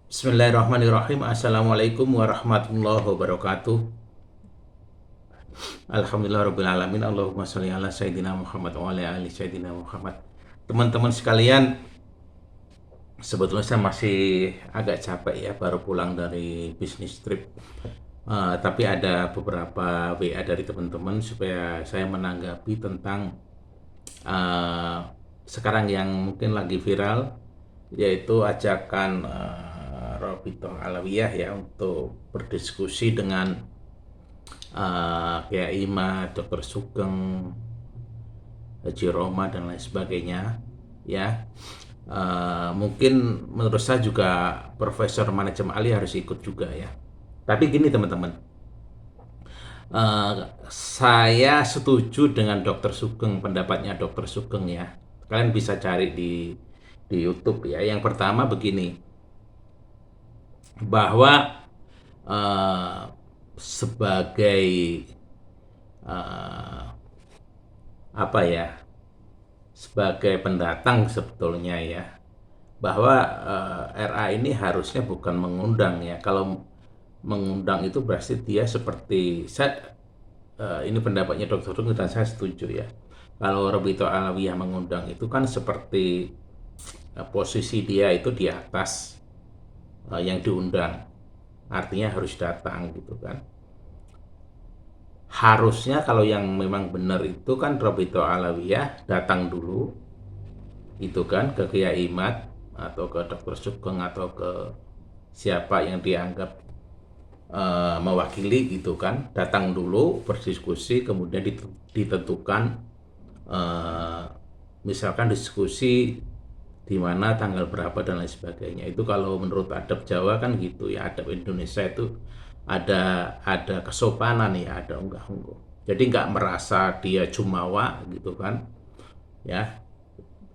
Bismillahirrahmanirrahim. Assalamualaikum warahmatullahi wabarakatuh. Alhamdulillahirrahmanirrahim. Allahumma sholli ala Sayyidina Muhammad wa ala ali Sayyidina Muhammad. Teman-teman sekalian, sebetulnya saya masih agak capek ya, baru pulang dari bisnis trip. Tapi ada beberapa WA dari teman-teman supaya saya menanggapi tentang eh, sekarang yang mungkin lagi viral, yaitu ajakan Robito Alawiyah ya untuk berdiskusi dengan Kiai Ima, Dr. Sugeng, Haji Roma dan lain sebagainya ya. Mungkin menurut saya juga Profesor Manajem Ali harus ikut juga ya. Tapi gini teman-teman, saya setuju dengan Dr. Sugeng, pendapatnya Dr. Sugeng ya. Kalian bisa cari di YouTube ya. Yang pertama begini, bahwa eh, sebagai eh, apa ya, sebagai pendatang sebetulnya ya, bahwa RA ini harusnya bukan mengundang ya. Kalau mengundang itu berarti dia seperti saya, ini pendapatnya Dr. Dung dan saya setuju ya. Kalau Robito Alawiyah mengundang itu kan seperti posisi dia itu di atas yang diundang, artinya harus datang gitu kan. Harusnya kalau yang memang benar itu kan Robito Alawiyah datang dulu itu kan ke Kiai Imad atau ke Dr. Sugeng atau ke siapa yang dianggap mewakili gitu kan, datang dulu berdiskusi kemudian ditentukan eh, misalkan diskusi di mana tanggal berapa dan lain sebagainya. Itu kalau menurut adab Jawa kan gitu ya, adab Indonesia itu ada kesopanan ya, ada unggah-ungguh. Jadi nggak merasa dia jumawa gitu kan ya.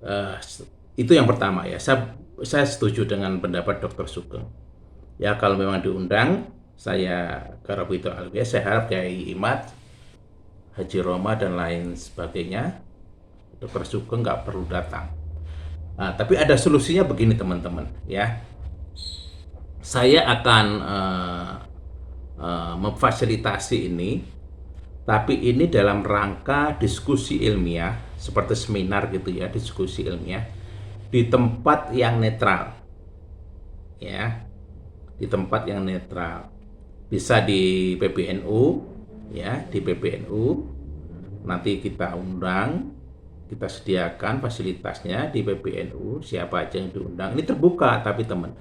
Eh, itu yang pertama ya. Saya setuju dengan pendapat Dr. Sugeng. Ya kalau memang diundang, saya ke Robito Alvia, saya harap Kiai Imad, Haji Roma dan lain sebagainya, Dr. Sugeng nggak perlu datang. Nah, tapi ada solusinya begini teman-teman ya. Saya akan memfasilitasi ini, tapi ini dalam rangka diskusi ilmiah, seperti seminar gitu ya, diskusi ilmiah di tempat yang netral, ya, di tempat yang netral. Bisa di PBNU, ya, di PBNU. Nanti kita undang, kita sediakan fasilitasnya di PBNU, siapa aja yang diundang. Ini terbuka, tapi teman,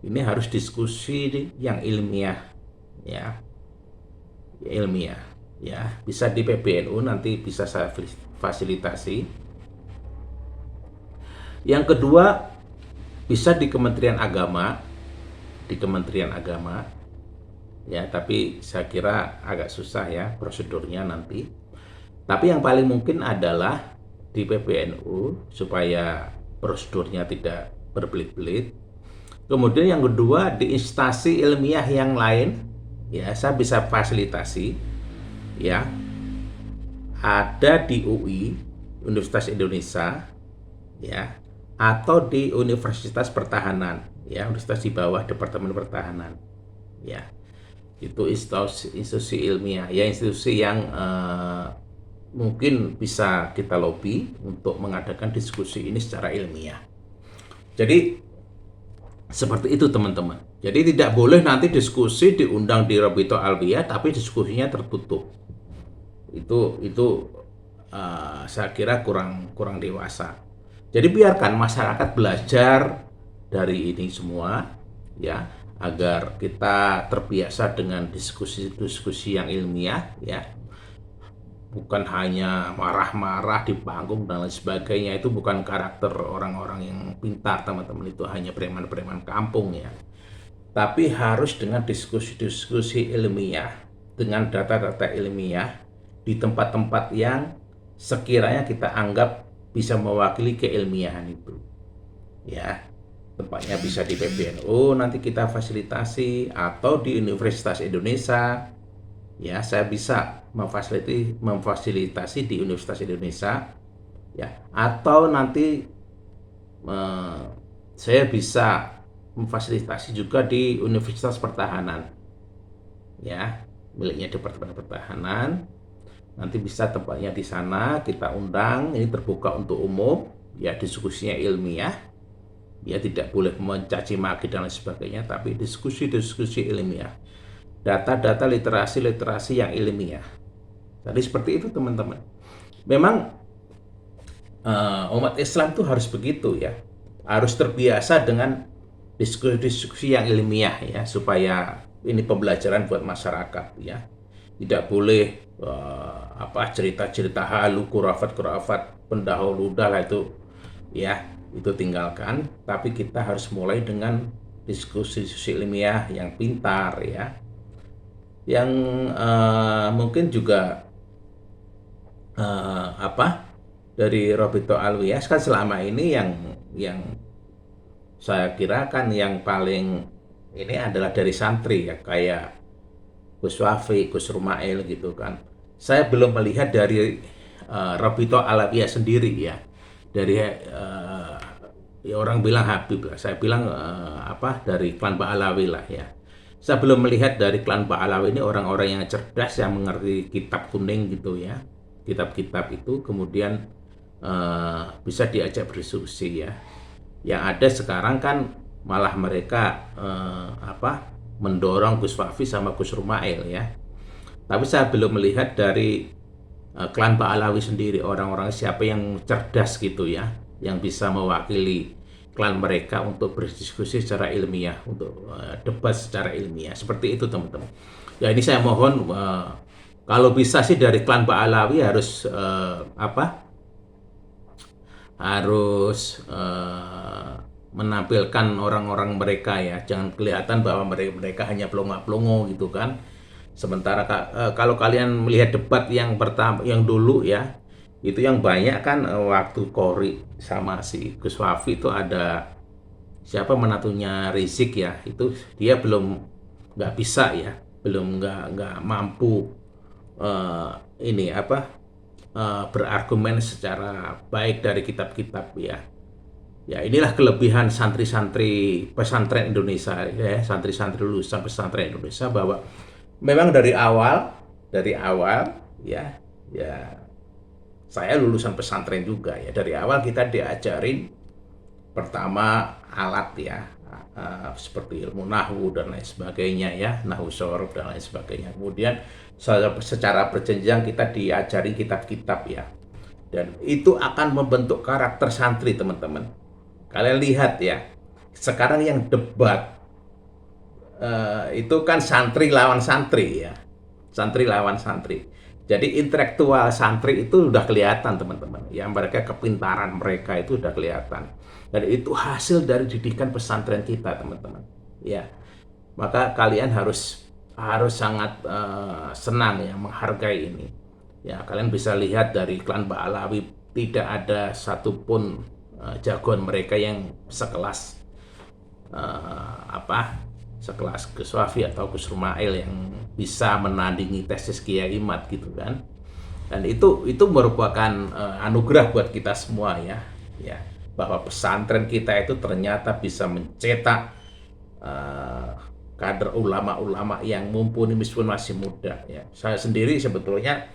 ini harus diskusi yang ilmiah, ya, ilmiah, ya. Bisa di PBNU, nanti bisa saya fasilitasi. Yang kedua, bisa di Kementerian Agama, di Kementerian Agama, ya. Tapi saya kira agak susah ya prosedurnya nanti. Tapi yang paling mungkin adalah di PBNU supaya prosedurnya tidak berbelit-belit. Kemudian yang kedua, di instansi ilmiah yang lain, ya saya bisa fasilitasi, ya. Ada di UI, Universitas Indonesia, ya, atau di Universitas Pertahanan, ya, universitas di bawah Departemen Pertahanan, ya. Itu institusi ilmiah, ya, institusi yang mungkin bisa kita lobby untuk mengadakan diskusi ini secara ilmiah. Jadi seperti itu teman-teman. Jadi tidak boleh nanti diskusi diundang di Robito Alvia tapi diskusinya tertutup. Itu saya kira kurang kurang dewasa. Jadi biarkan masyarakat belajar dari ini semua ya, agar kita terbiasa dengan diskusi-diskusi yang ilmiah ya. Bukan hanya marah-marah di panggung dan lain sebagainya. Itu bukan karakter orang-orang yang pintar teman-teman, itu hanya preman-preman kampung ya. Tapi harus dengan diskusi-diskusi ilmiah, dengan data-data ilmiah di tempat-tempat yang sekiranya kita anggap bisa mewakili keilmiahan itu ya. Tempatnya bisa di PBNU, nanti kita fasilitasi, atau di Universitas Indonesia. Ya, saya bisa memfasilitasi di Universitas Indonesia ya, atau nanti saya bisa memfasilitasi juga di Universitas Pertahanan, ya, miliknya Departemen Pertahanan. Nanti bisa tempatnya di sana, kita undang, ini terbuka untuk umum, ya diskusinya ilmiah, ya tidak boleh mencaci maki dan lain sebagainya, tapi diskusi-diskusi ilmiah, data-data literasi yang ilmiah. Jadi seperti itu teman-teman. Memang umat Islam itu harus begitu ya, harus terbiasa dengan diskusi-diskusi yang ilmiah ya, supaya ini pembelajaran buat masyarakat ya. Tidak boleh cerita-cerita halu, kurafat pendahulu, udahlah itu ya, itu tinggalkan. Tapi kita harus mulai dengan diskusi ilmiah yang pintar ya, yang mungkin juga dari Robito Alwias kan selama ini yang saya kira kan yang paling ini adalah dari santri ya, kayak Gus Wafi, Gus Rumail gitu kan. Saya belum melihat dari Robito Alwias sendiri ya, dari ya orang bilang Habib lah, saya bilang dari klan Ba'alawi lah ya. Saya belum melihat dari klan Ba'alawi ini orang-orang yang cerdas, yang mengerti kitab kuning gitu ya, kitab-kitab itu kemudian bisa diajak berdiskusi ya. Yang ada sekarang kan malah mereka mendorong Gus Wafi sama Gus Rumail ya. Tapi saya belum melihat dari klan Ba'alawi sendiri, orang-orang siapa yang cerdas gitu ya, yang bisa mewakili klan mereka untuk berdiskusi secara ilmiah, untuk debat secara ilmiah. Seperti itu teman-teman. Ya ini saya mohon kalau bisa sih dari klan Ba'alawi harus harus menampilkan orang-orang mereka ya, jangan kelihatan bahwa mereka hanya pelongo-pelongo gitu kan. Sementara kalau kalian melihat debat yang pertama, yang dulu ya, itu yang banyak kan waktu Kori sama si Gus Wafi itu ada siapa menatunya Rizik ya, itu dia belum nggak bisa ya, belum nggak mampu berargumen secara baik dari kitab-kitab ya. Ya inilah kelebihan santri-santri pesantren Indonesia ya, santri-santri lulusan pesantren Indonesia, bahwa memang dari awal ya saya lulusan pesantren juga ya, dari awal kita diajarin pertama alat ya, seperti ilmu nahwu dan lain sebagainya ya, nahwu shorof dan lain sebagainya. Kemudian secara berjenjang kita diajari kitab-kitab ya, dan itu akan membentuk karakter santri teman-teman. Kalian lihat ya, sekarang yang debat itu kan santri lawan santri ya, santri lawan santri. Jadi intelektual santri itu udah kelihatan teman-teman, yang mereka kepintaran mereka itu udah kelihatan, dan itu hasil dari didikan pesantren kita teman-teman ya. Maka kalian harus sangat senang ya, menghargai ini ya. Kalian bisa lihat dari klan Ba'alawi tidak ada satupun jagoan mereka yang sekelas sekelas Gus Wafi atau Gus Rumail yang bisa menandingi tesis Kiai Imad gitu kan. Dan itu merupakan anugerah buat kita semua ya, bahwa pesantren kita itu ternyata bisa mencetak kader ulama-ulama yang mumpuni meskipun masih muda ya. Saya sendiri sebetulnya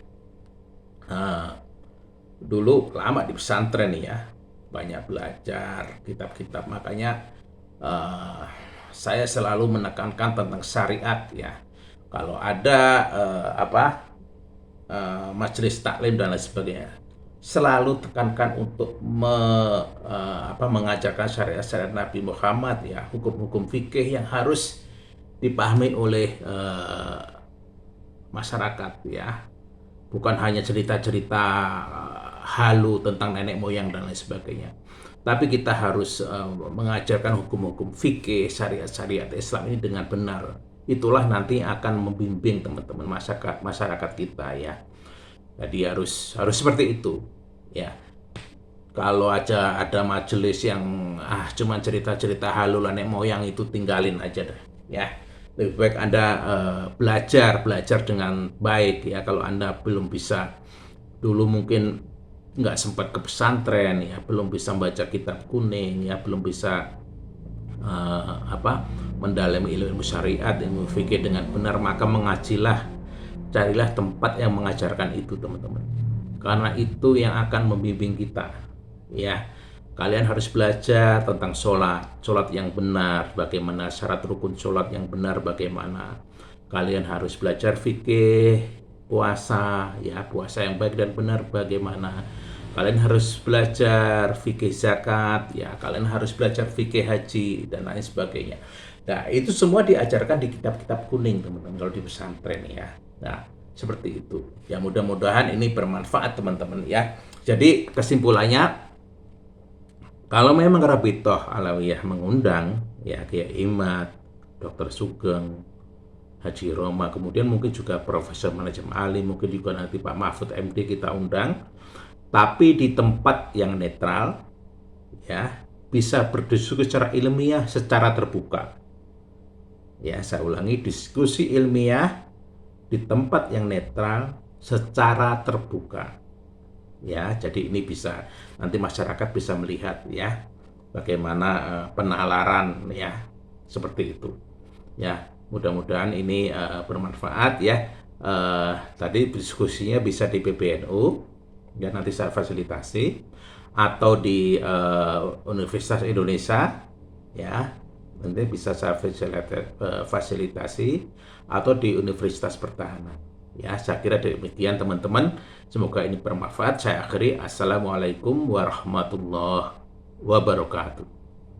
dulu lama di pesantren ya, banyak belajar kitab-kitab, makanya saya selalu menekankan tentang syariat ya. Kalau ada majelis taklim dan lain sebagainya, selalu tekankan untuk mengajarkan syariat Nabi Muhammad ya, hukum-hukum fikih yang harus dipahami oleh masyarakat ya, bukan hanya cerita-cerita halu tentang nenek moyang dan lain sebagainya, tapi kita harus mengajarkan hukum-hukum fikih syariat Islam ini dengan benar. Itulah nanti akan membimbing teman-teman masyarakat kita ya. Jadi harus seperti itu ya. Kalau aja ada majelis yang cuma cerita-cerita halu nenek moyang, itu tinggalin aja deh ya. Lebih baik Anda belajar dengan baik ya. Kalau Anda belum bisa, dulu mungkin nggak sempat ke pesantren ya, belum bisa baca kitab kuning ya, belum bisa mendalami ilmu syariat, ilmu fikih dengan benar, maka mengajilah, carilah tempat yang mengajarkan itu, teman-teman. Karena itu yang akan membimbing kita. Ya, kalian harus belajar tentang sholat yang benar, bagaimana syarat rukun sholat yang benar, bagaimana. Kalian harus belajar fikih, puasa, ya, puasa yang baik dan benar bagaimana. Kalian harus belajar fikih zakat, ya, kalian harus belajar fikih haji dan lain sebagainya. Nah, itu semua diajarkan di kitab-kitab kuning, teman-teman, kalau di pesantren, ya. Nah, seperti itu. Ya, mudah-mudahan ini bermanfaat, teman-teman, ya. Jadi kesimpulannya, kalau memang Rabitoh Alawiyah mengundang, ya, kayak Imad, Dr. Sugeng, Haji Roma, kemudian mungkin juga Profesor Manajem Ali, mungkin juga nanti Pak Mahfud MD kita undang, tapi di tempat yang netral, ya, bisa berdiskusi secara ilmiah, secara terbuka. Ya, saya ulangi, diskusi ilmiah di tempat yang netral, secara terbuka. Ya, jadi ini bisa nanti masyarakat bisa melihat, ya, bagaimana penalaran, ya, seperti itu. Ya, mudah-mudahan ini bermanfaat, ya. Tadi diskusinya bisa di PBNU, ya, nanti saya fasilitasi, atau di Universitas Indonesia, ya, nanti bisa saya fasilitasi, atau di Universitas Pertahanan. Ya, saya kira demikian, teman-teman. Semoga ini bermanfaat. Saya akhiri. Assalamualaikum warahmatullahi wabarakatuh.